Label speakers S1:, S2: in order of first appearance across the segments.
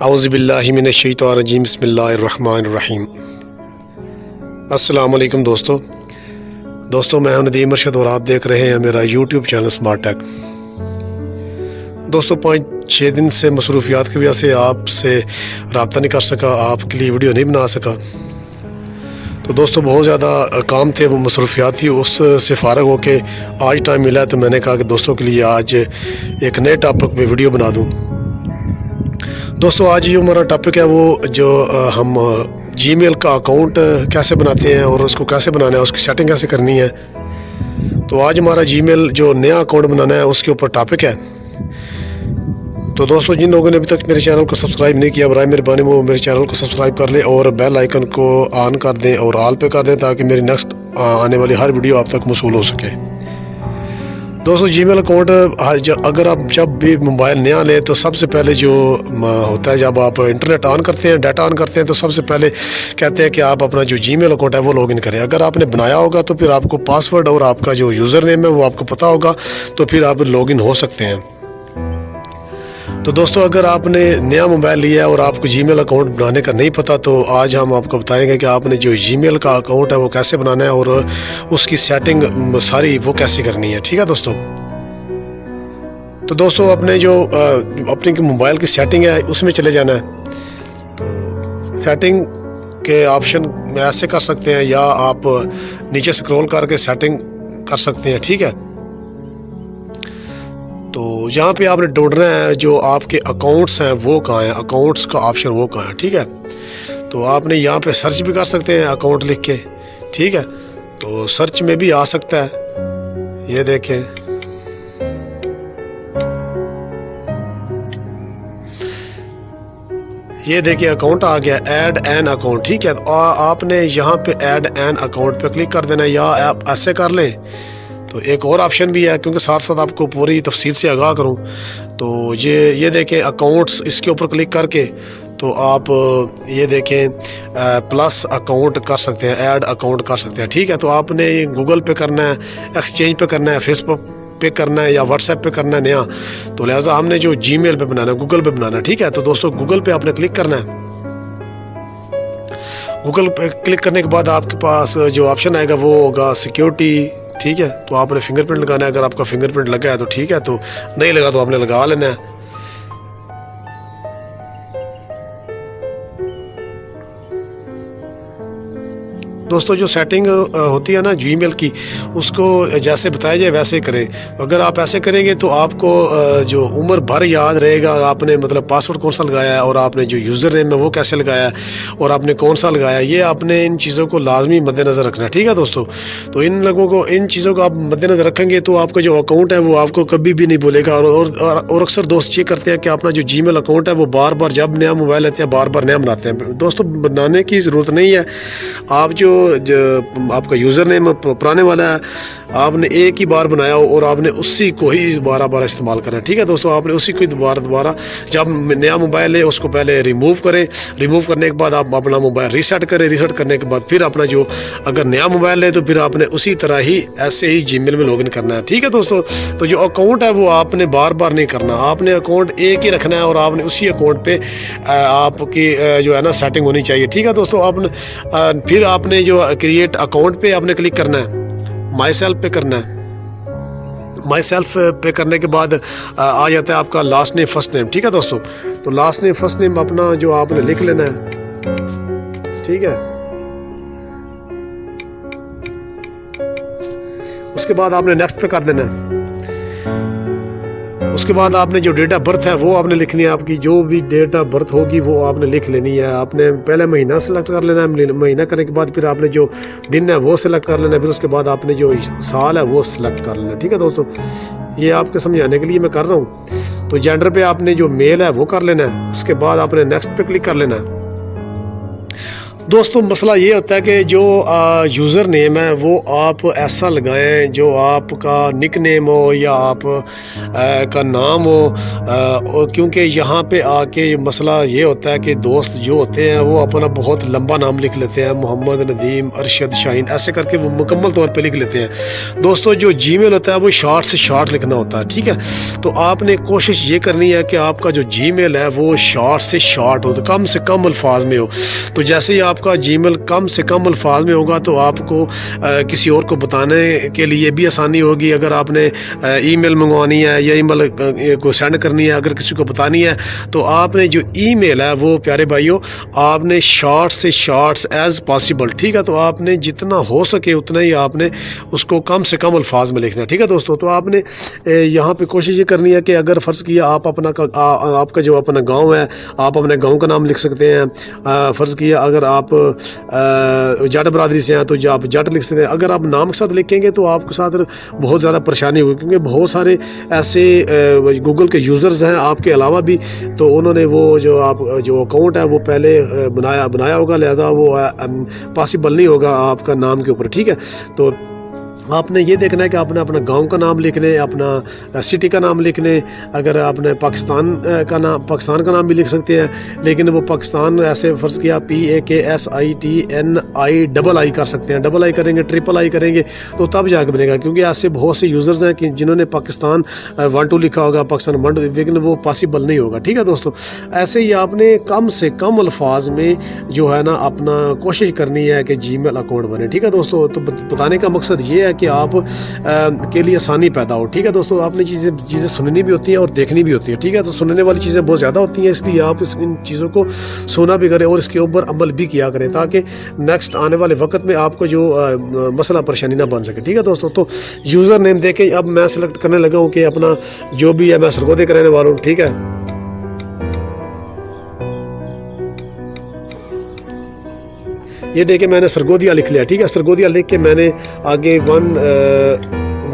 S1: اعوذ باللہ من الشیطان الرجیم بسم اللہ الرحمن الرحیم۔ السلام علیکم دوستو میں ہوں ندیم ارشد اور آپ دیکھ رہے ہیں میرا یوٹیوب چینل سمارٹ ٹیک۔ دوستو 5-6 دن سے مصروفیات کی وجہ سے آپ سے رابطہ نہیں کر سکا، آپ کے لیے ویڈیو نہیں بنا سکا۔ تو دوستو بہت زیادہ کام تھے، وہ مصروفیات تھی، اس سے فارغ ہو کے آج ٹائم ملا تو میں نے کہا کہ دوستوں کے لیے آج ایک نئے ٹاپک پہ ویڈیو بنا دوں۔ دوستو آج جو ہمارا ٹاپک ہے وہ جو ہم جی میل کا اکاؤنٹ کیسے بناتے ہیں اور اس کو کیسے بنانا ہے، اس کی سیٹنگ کیسے کرنی ہے۔ تو آج ہمارا جی میل جو نیا اکاؤنٹ بنانا ہے اس کے اوپر ٹاپک ہے۔ تو دوستو جن لوگوں نے ابھی تک میرے چینل کو سبسکرائب نہیں کیا، برائے مہربانی وہ میرے چینل کو سبسکرائب کر لیں اور بیل آئیکن کو آن کر دیں اور آل پہ کر دیں تاکہ میری نیکسٹ آنے والی ہر ویڈیو آپ تک موصول ہو سکے۔ دوستو جی میل اکاؤنٹ اگر آپ جب بھی موبائل نیا لیں تو سب سے پہلے جو ہوتا ہے، جب آپ انٹرنیٹ آن کرتے ہیں، ڈیٹا آن کرتے ہیں، تو سب سے پہلے کہتے ہیں کہ آپ اپنا جو جی میل اکاؤنٹ ہے وہ لاگ ان کریں۔ اگر آپ نے بنایا ہوگا تو پھر آپ کو پاسورڈ اور آپ کا جو یوزر نیم ہے وہ آپ کو پتہ ہوگا، تو پھر آپ لاگ ان ہو سکتے ہیں۔ تو دوستو اگر آپ نے نیا موبائل لیا ہے اور آپ کو جی میل اکاؤنٹ بنانے کا نہیں پتہ، تو آج ہم آپ کو بتائیں گے کہ آپ نے جو جی میل کا اکاؤنٹ ہے وہ کیسے بنانا ہے اور اس کی سیٹنگ ساری وہ کیسے کرنی ہے، ٹھیک ہے دوستو۔ تو دوستو اپنے جو اپنے موبائل کی سیٹنگ ہے اس میں چلے جانا ہے۔ تو سیٹنگ کے آپشن میں ایسے کر سکتے ہیں یا آپ نیچے سکرول کر کے سیٹنگ کر سکتے ہیں، ٹھیک ہے۔ تو یہاں پہ آپ نے ڈھونڈنا ہے جو آپ کے اکاؤنٹس ہیں وہ کہاں ہیں، اکاؤنٹس کا آپشن وہ کہاں ہے، ٹھیک ہے۔ تو آپ نے یہاں پہ سرچ بھی کر سکتے ہیں اکاؤنٹ لکھ کے، ٹھیک ہے۔ تو سرچ میں بھی آ سکتا ہے، یہ دیکھیں، یہ دیکھیں اکاؤنٹ آ گیا، ایڈ این اکاؤنٹ، ٹھیک ہے۔ آپ نے یہاں پہ ایڈ این اکاؤنٹ پہ کلک کر دینا ہے، یا آپ ایسے کر لیں تو ایک اور آپشن بھی ہے، کیونکہ ساتھ ساتھ آپ کو پوری تفصیل سے آگاہ کروں۔ تو یہ دیکھیں اکاؤنٹس، اس کے اوپر کلک کر کے تو آپ یہ دیکھیں پلس اکاؤنٹ کر سکتے ہیں، ایڈ اکاؤنٹ کر سکتے ہیں، ٹھیک ہے۔ تو آپ نے گوگل پہ کرنا ہے، ایکسچینج پہ کرنا ہے، فیس بک پہ کرنا ہے یا واٹس ایپ پہ کرنا ہے نیا، تو لہٰذا ہم نے جو جی میل پہ بنانا ہے، گوگل پہ بنانا ہے، ٹھیک ہے۔ تو دوستو گوگل پہ آپ نے کلک کرنا ہے۔ گوگل پہ کلک کرنے کے بعد آپ کے پاس جو آپشن آئے گا وہ ہوگا سیکیورٹی، ٹھیک ہے۔ تو آپ نے فنگر پرنٹ لگانا ہے، اگر آپ کا فنگر پرنٹ لگا ہے تو ٹھیک ہے، تو نہیں لگا تو آپ نے لگا لینا ہے۔ دوستو جو سیٹنگ ہوتی ہے نا جی میل کی، اس کو جیسے بتایا جائے ویسے ہی کریں۔ اگر آپ ایسے کریں گے تو آپ کو جو عمر بھر یاد رہے گا آپ نے مطلب پاسورڈ کون سا لگایا ہے اور آپ نے جو یوزر نیم ہے وہ کیسے لگایا ہے اور آپ نے کون سا لگایا ہے، یہ آپ نے ان چیزوں کو لازمی مد نظر رکھنا ہے، ٹھیک ہے دوستو۔ تو ان چیزوں کو آپ مد نظر رکھیں گے تو آپ کا جو اکاؤنٹ ہے وہ آپ کو کبھی بھی نہیں بھولے گا۔ اور اکثر دوست یہ کرتے ہیں کہ اپنا جو جی میل اکاؤنٹ ہے وہ بار بار جب نیا موبائل لیتے ہیں بار بار نیا بناتے ہیں۔ دوستو بنانے کی ضرورت نہیں ہے، آپ جو آپ کا یوزر نیم پرانے والا ہے آپ نے ایک ہی بار بنایا ہو اور آپ نے اسی کو ہی بارہ استعمال کرنا ہے، ٹھیک ہے دوستو۔ آپ نے اسی کو دوبارہ جب نیا موبائل لے اس کو پہلے ریموو کریں، ریموو کرنے کے بعد آپ اپنا موبائل ریسیٹ کریں، ریسیٹ کرنے کے بعد پھر اپنا جو اگر نیا موبائل لے تو پھر آپ نے اسی طرح ہی ایسے ہی جی میل میں لاگ ان کرنا ہے، ٹھیک ہے دوستو۔ تو جو اکاؤنٹ ہے وہ آپ نے بار بار نہیں کرنا، آپ نے اکاؤنٹ ایک ہی رکھنا ہے اور آپ نے اسی اکاؤنٹ پہ آپ کی جو ہے نا سیٹنگ ہونی چاہیے، ٹھیک ہے دوستو۔ پھر آپ نے جو کریٹ اکاؤنٹ پہ آپ نے کلک کرنا ہے، مائی سیلف پہ کرنا ہے۔ مائی سیلف پہ کرنے کے بعد آ جاتا ہے آپ کا لاسٹ نیم فرسٹ نیم، ٹھیک ہے دوستو۔ تو لاسٹ نیم فرسٹ نیم اپنا جو آپ نے لکھ لینا ہے، ٹھیک ہے۔ اس کے بعد آپ نے نیکسٹ پہ کر دینا ہے۔ اس کے بعد آپ نے جو ڈیٹ آف برتھ ہے وہ آپ نے لکھنی ہے، آپ کی جو بھی ڈیٹ آف برتھ ہوگی وہ آپ نے لکھ لینی ہے۔ آپ نے پہلے مہینہ سلیکٹ کر لینا ہے، مہینہ کرنے کے بعد پھر آپ نے جو دن ہے وہ سلیکٹ کر لینا ہے، پھر اس کے بعد آپ نے جو سال ہے وہ سلیکٹ کر لینا ہے، ٹھیک ہے دوستو۔ یہ آپ کے سمجھانے کے لیے میں کر رہا ہوں۔ تو جینڈر پہ آپ نے جو میل ہے وہ کر لینا ہے، اس کے بعد آپ نے نیکسٹ پہ کلک کر لینا ہے۔ دوستوں مسئلہ یہ ہوتا ہے کہ جو یوزر نیم ہے وہ آپ ایسا لگائیں جو آپ کا نک نیم ہو یا آپ کا نام ہو، کیونکہ یہاں پہ آ کے مسئلہ یہ ہوتا ہے کہ دوست جو ہوتے ہیں وہ اپنا بہت لمبا نام لکھ لیتے ہیں، محمد، ندیم، ارشد، شاہین، ایسے کر کے وہ مکمل طور پہ لکھ لیتے ہیں۔ دوستوں جو جی میل ہوتا ہے وہ شارٹ سے شارٹ لکھنا ہوتا ہے، ٹھیک ہے؟ تو آپ نے کوشش یہ کرنی ہے کہ آپ کا جو جی میل ہے وہ شارٹ سے شارٹ ہو، تو کم سے کم الفاظ میں ہو۔ تو جیسے ہی آپ کا جی میل کم سے کم الفاظ میں ہوگا تو آپ کو کسی اور کو بتانے کے لیے بھی آسانی ہوگی۔ اگر آپ نے ای میل منگوانی ہے یا ای میل کو سینڈ کرنی ہے، اگر کسی کو بتانی ہے، تو آپ نے جو ای میل ہے وہ پیارے بھائیوں آپ نے شارٹ سے شارٹ ایز پاسبل، ٹھیک ہے؟ تو آپ نے جتنا ہو سکے اتنا ہی آپ نے اس کو کم سے کم الفاظ میں لکھنا ہے، ٹھیک ہے دوستوں؟ تو آپ نے یہاں پہ کوشش یہ کرنی ہے کہ اگر فرض کیا آپ کا جو اپنا گاؤں ہے، آپ اپنے گاؤں کا نام لکھ سکتے ہیں۔ فرض کیا اگر آپ جٹ برادری سے ہیں تو آپ جٹ لکھ سکتے ہیں۔ اگر آپ نام کے ساتھ لکھیں گے تو آپ کے ساتھ بہت زیادہ پریشانی ہوگی، کیونکہ بہت سارے ایسے گوگل کے یوزرز ہیں آپ کے علاوہ بھی، تو انہوں نے وہ جو اکاؤنٹ ہے وہ پہلے بنایا ہوگا، لہذا وہ پاسبل نہیں ہوگا آپ کا نام کے اوپر، ٹھیک ہے؟ تو آپ نے یہ دیکھنا ہے کہ آپ نے اپنا گاؤں کا نام لکھ لیں، اپنا سٹی کا نام لکھ لیں۔ اگر آپ نے پاکستان کا نام بھی لکھ سکتے ہیں، لیکن وہ پاکستان ایسے فرض کیا PAKSITNI کر سکتے ہیں، ڈبل آئی کریں گے، ٹرپل آئی کریں گے تو تب جا کے بنے گا، کیونکہ ایسے بہت سے یوزرز ہیں کہ جنہوں نے پاکستان 1 2 لکھا ہوگا، پاکستان 1 2، لیکن وہ پاسبل نہیں ہوگا، ٹھیک ہے دوستوں؟ ایسے ہی آپ نے کم سے کم الفاظ میں جو ہے نا اپنا کوشش کرنی ہے کہ جی میل اکاؤنٹ بنے، ٹھیک ہے دوستوں؟ تو بتانے کا مقصد یہ ہے کہ آپ کے لیے آسانی پیدا ہو، ٹھیک ہے دوستوں؟ آپ نے چیزیں سننی بھی ہوتی ہیں اور دیکھنی بھی ہوتی ہیں، ٹھیک ہے؟ تو سننے والی چیزیں بہت زیادہ ہوتی ہیں، اس لیے آپ ان چیزوں کو سنا بھی کریں اور اس کے اوپر عمل بھی کیا کریں، تاکہ نیکسٹ آنے والے وقت میں آپ کو جو مسئلہ پریشانی نہ بن سکے، ٹھیک ہے دوستوں؟ تو یوزر نیم دیکھیں، اب میں سلیکٹ کرنے لگا ہوں کہ اپنا جو بھی ہے، میں سرگودے کا رہنے والا ہوں، ٹھیک ہے؟ یہ دیکھیں میں نے سرگودیا لکھ لیا، ٹھیک ہے؟ سرگودیا لکھ کے میں نے آگے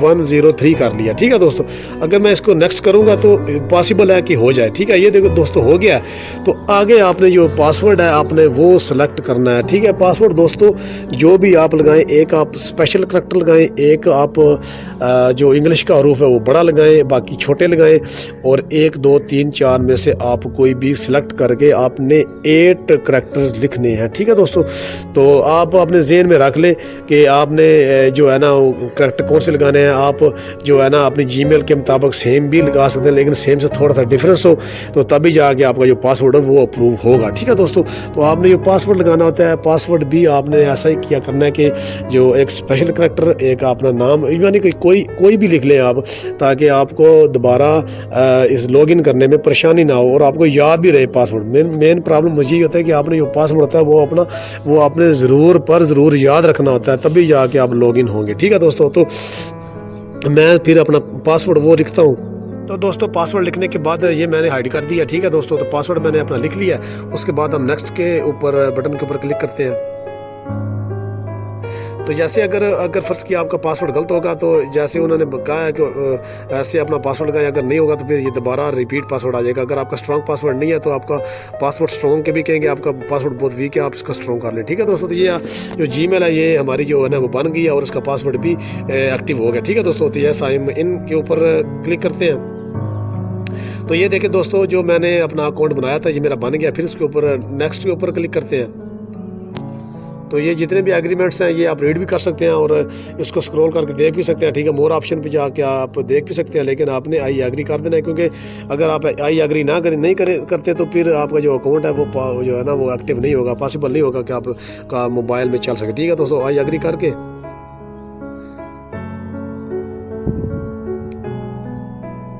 S1: 103 کر لیا، ٹھیک ہے دوستو؟ اگر میں اس کو نیکسٹ کروں گا تو پاسبل ہے کہ ہو جائے، ٹھیک ہے؟ یہ دیکھو دوستو ہو گیا۔ تو آگے آپ نے جو پاسورڈ ہے آپ نے وہ سلیکٹ کرنا ہے، ٹھیک ہے؟ پاسورڈ دوستو جو بھی آپ لگائیں، ایک آپ اسپیشل کریکٹر لگائیں، ایک آپ جو انگلش کا حروف ہے وہ بڑا لگائیں، باقی چھوٹے لگائیں، اور 1 2 3 4 میں سے آپ کوئی بھی سلیکٹ کر کے آپ نے 8 کریکٹرز لکھنے ہیں، ٹھیک ہے دوستو؟ تو آپ اپنے ذہن میں رکھ لیں کہ آپ نے جو ہے نا کریکٹر کون سے لگانے ہیں۔ آپ جو ہے نا اپنی جی میل کے مطابق سیم بھی لگا سکتے ہیں، لیکن سیم سے تھوڑا سا ڈفرینس ہو تو تبھی جا کے آپ کا جو پاسورڈ ہے وہ اپروو ہوگا، ٹھیک ہے دوستو؟ تو آپ نے جو پاسورڈ لگانا ہوتا ہے، پاسورڈ بھی آپ نے ایسا ہی کیا کرنا ہے کہ جو ایک اسپیشل کریکٹر، ایک اپنا نام، یعنی کہ کوئی بھی لکھ لیں آپ، تاکہ آپ کو دوبارہ اس لاگ ان کرنے میں پریشانی نہ ہو اور آپ کو یاد بھی رہے پاسورڈ۔ مین پرابلم مجھے یہ ہوتا ہے کہ آپ نے جو پاسورڈ ہوتا ہے وہ آپ نے ضرور یاد رکھنا ہوتا ہے، تبھی جا کے آپ لاگ ان ہوں گے، ٹھیک ہے دوستو؟ تو میں پھر اپنا پاسورڈ وہ لکھتا ہوں۔ تو دوستو پاسورڈ لکھنے کے بعد یہ میں نے ہائیڈ کر دیا، ٹھیک ہے دوستو؟ تو پاسورڈ میں نے اپنا لکھ لیا، اس کے بعد ہم نیکسٹ کے اوپر بٹن کے اوپر کلک کرتے ہیں۔ تو جیسے اگر فرض کیا آپ کا پاسورڈ غلط ہوگا تو جیسے انہوں نے کہا ہے کہ ایسے اپنا پاسورڈ لگائیں، اگر نہیں ہوگا تو پھر یہ دوبارہ ریپیٹ پاسورڈ آ جائے گا۔ اگر آپ کا اسٹرانگ پاسورڈ نہیں ہے تو آپ کا پاسورڈ اسٹرانگ کے بھی کہیں گے آپ کا پاسورڈ بہت ویک ہے، آپ اس کا اسٹرانگ کر لیں، ٹھیک ہے دوستو؟ تو یہ جو جی میل ہے یہ ہماری جو ہے نا وہ بن گئی ہے اور اس کا پاسورڈ بھی ایکٹیو ہو گیا، ٹھیک ہے دوستو؟ تو یہ سائن ان کے اوپر کلک کرتے ہیں۔ تو یہ دیکھیں دوستو جو میں نے اپنا اکاؤنٹ بنایا تھا یہ میرا بن گیا، پھر اس کے اوپر نیکسٹ کے اوپر کلک کرتے ہیں۔ تو یہ جتنے بھی ایگریمنٹس ہیں یہ آپ ریڈ بھی کر سکتے ہیں اور اس کو سکرول کر کے دیکھ بھی سکتے ہیں، ٹھیک ہے؟ مور آپشن پہ جا کے آپ دیکھ بھی سکتے ہیں، لیکن آپ نے آئی ایگری کر دینا ہے، کیونکہ اگر آپ آئی ایگری نہیں کرتے تو پھر آپ کا جو اکاؤنٹ ہے وہ جو ہے نا وہ ایکٹیو نہیں ہوگا، پاسبل نہیں ہوگا کہ آپ کا موبائل میں چل سکے، ٹھیک ہے دوستو؟ آئی ایگری کر کے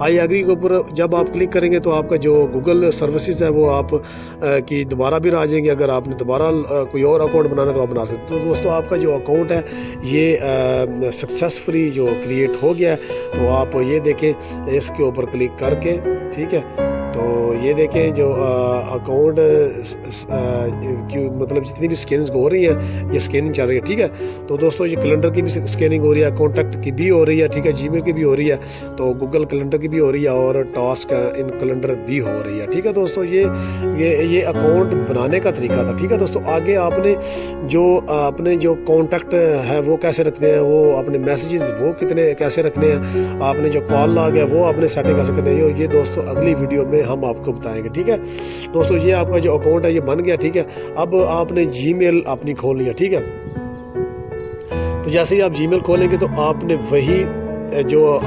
S1: آئی ایگری کے اوپر جب آپ کلک کریں گے تو آپ کا جو گوگل سروسز ہے وہ آپ کی دوبارہ بھی آ جائیں گے۔ اگر آپ نے دوبارہ کوئی اور اکاؤنٹ بنانا ہے تو آپ بنا سکتے ہیں۔ تو دوستو آپ کا جو اکاؤنٹ ہے یہ سکسیسفلی جو کریٹ ہو گیا ہے، تو آپ یہ دیکھیں اس کے اوپر کلک کر کے، ٹھیک ہے؟ تو یہ دیکھیں جو اکاؤنٹ مطلب جتنی بھی اسکیننگ ہو رہی ہیں یہ اسکیننگ چل رہی ہے، ٹھیک ہے۔ تو دوستو یہ کیلنڈر کی بھی اسکیننگ ہو رہی ہے، کانٹیکٹ کی بھی ہو رہی ہے، ٹھیک ہے، جی میل کی بھی ہو رہی ہے، تو گوگل کیلنڈر کی بھی ہو رہی ہے، اور ٹاسک ان کیلنڈر بھی ہو رہی ہے، ٹھیک ہے دوستو۔ یہ اکاؤنٹ بنانے کا طریقہ تھا، ٹھیک ہے دوستو۔ آگے آپ نے جو کانٹیکٹ ہے وہ کیسے رکھنے ہیں، وہ اپنے میسیجز وہ کتنے کیسے رکھنے ہیں، آپ نے جو کال لاگ ہے وہ آپ نے سیٹنگ کیسے کرنے ہیں، یہ دوستو اگلی ویڈیو میں ہم آپ کو بتائیں گے، ٹھیک ہے دوستو۔ یہ آپ کا جو اکاؤنٹ ہے یہ بن گیا، ٹھیک ہے۔ اب آپ نے جی میل اپنی کھول لیا، ٹھیک ہے۔ تو جیسے ہی آپ جی میل کھولیں گے تو آپ نے وہی جو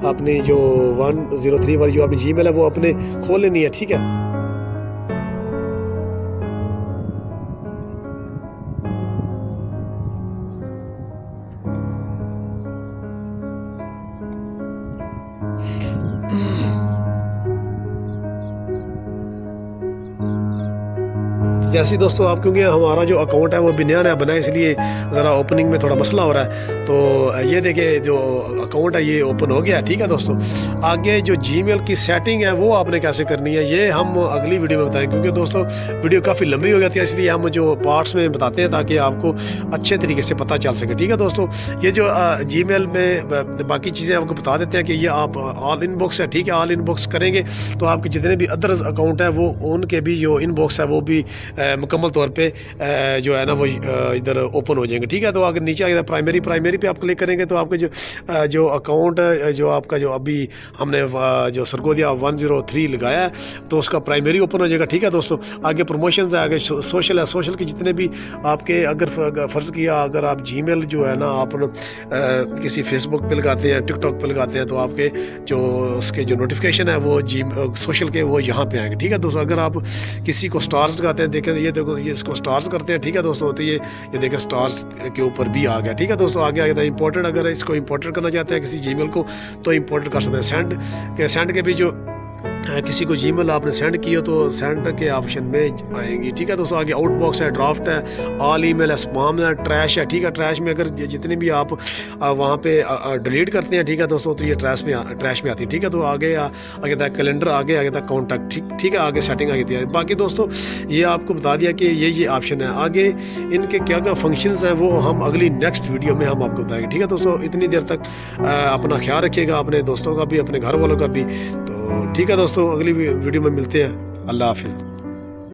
S1: اپنی جو 103 والی جو اپنی جی میل ہے وہ اپنے کھول لینی ہے، ٹھیک ہے۔ جیسے دوستو آپ کیونکہ ہمارا جو اکاؤنٹ ہے وہ بھی نیا بنا ہے، اس لیے ذرا اوپننگ میں تھوڑا مسئلہ ہو رہا ہے، تو یہ دیکھیں جو اکاؤنٹ ہے یہ اوپن ہو گیا، ٹھیک ہے دوستو۔ آگے جو جی میل کی سیٹنگ ہے وہ آپ نے کیسے کرنی ہے یہ ہم اگلی ویڈیو میں بتائیں، کیونکہ دوستو ویڈیو کافی لمبی ہو جاتی ہے، اس لیے ہم جو پارٹس میں بتاتے ہیں تاکہ آپ کو اچھے طریقے سے پتہ چل سکے، ٹھیک ہے دوستو۔ یہ جو جی میل میں باقی چیزیں آپ کو بتا دیتے ہیں کہ یہ آپ آل ان باکس ہے، ٹھیک ہے، آل ان باکس کریں گے تو آپ کے جتنے بھی ادرز اکاؤنٹ ہے وہ ان کے بھی جو ان باکس ہے وہ بھی مکمل طور پہ جو ہے نا وہ ادھر اوپن ہو جائیں گے، ٹھیک ہے۔ تو اگر نیچے آئے پرائمری پہ آپ کلک کریں گے تو آپ کے جو اکاؤنٹ جو آپ کا جو ابھی ہم نے جو سرگودیا 103 لگایا ہے تو اس کا پرائمری اوپن ہو جائے گا، ٹھیک ہے دوستو۔ آگے پروموشنز ہے، آگے سوشل ہے، سوشل کے جتنے بھی آپ کے اگر فرض کیا اگر آپ جی میل جو ہے نا آپ کسی فیس بک پہ لگاتے ہیں، ٹک ٹاک پہ لگاتے ہیں تو آپ کے جو اس کے جو نوٹیفیکیشن ہے وہ سوشل کے وہ یہاں پہ آئیں گے، ٹھیک ہے دوستو۔ اگر آپ کسی کو سٹارز لگاتے ہیں، دیکھیں یہ دیکھو یہ اس کو سٹارز کرتے ہیں، ٹھیک ہے دوستو، تو یہ دیکھیں سٹارز کے اوپر بھی آ گیا، ٹھیک ہے دوستو۔ آگے آگے امپورٹنٹ، اگر اس کو امپورٹنٹ کرنا چاہتے ہیں کسی جی میل کو تو امپورٹنٹ کر سکتے ہیں۔ سینڈ کے بھی جو کسی کو جی میل آپ نے سینڈ کی ہو تو سینڈ کے آپشن میں آئیں گی، ٹھیک ہے دوستو۔ آگے آؤٹ باکس ہے، ڈرافٹ ہے، آل ای میل ہے، اسپام ہے، ٹریش ہے، ٹھیک ہے۔ ٹریش میں اگر جتنے بھی آپ وہاں پہ ڈیلیٹ کرتے ہیں، ٹھیک ہے دوستو، تو یہ ٹریش میں آتی ہے، ٹھیک ہے۔ تو آگے تک کیلنڈر، آگے تک کانٹیکٹ، ٹھیک ہے، آگے سیٹنگ آگے دیا ہے۔ باقی دوستو یہ آپ کو بتا دیا کہ یہ آپشن ہے، آگے ان کے کیا کیا فنکشنز ہیں وہ ہم اگلی نیکسٹ ویڈیو میں ہم آپ کو بتائیں گے، ٹھیک ہے دوستو۔ اتنی دیر تک اپنا خیال رکھیے گا، اپنے دوستوں کا بھی، اپنے گھر والوں کا بھی، تو ٹھیک ہے دوستو، اگلی ویڈیو میں ملتے ہیں، اللہ حافظ۔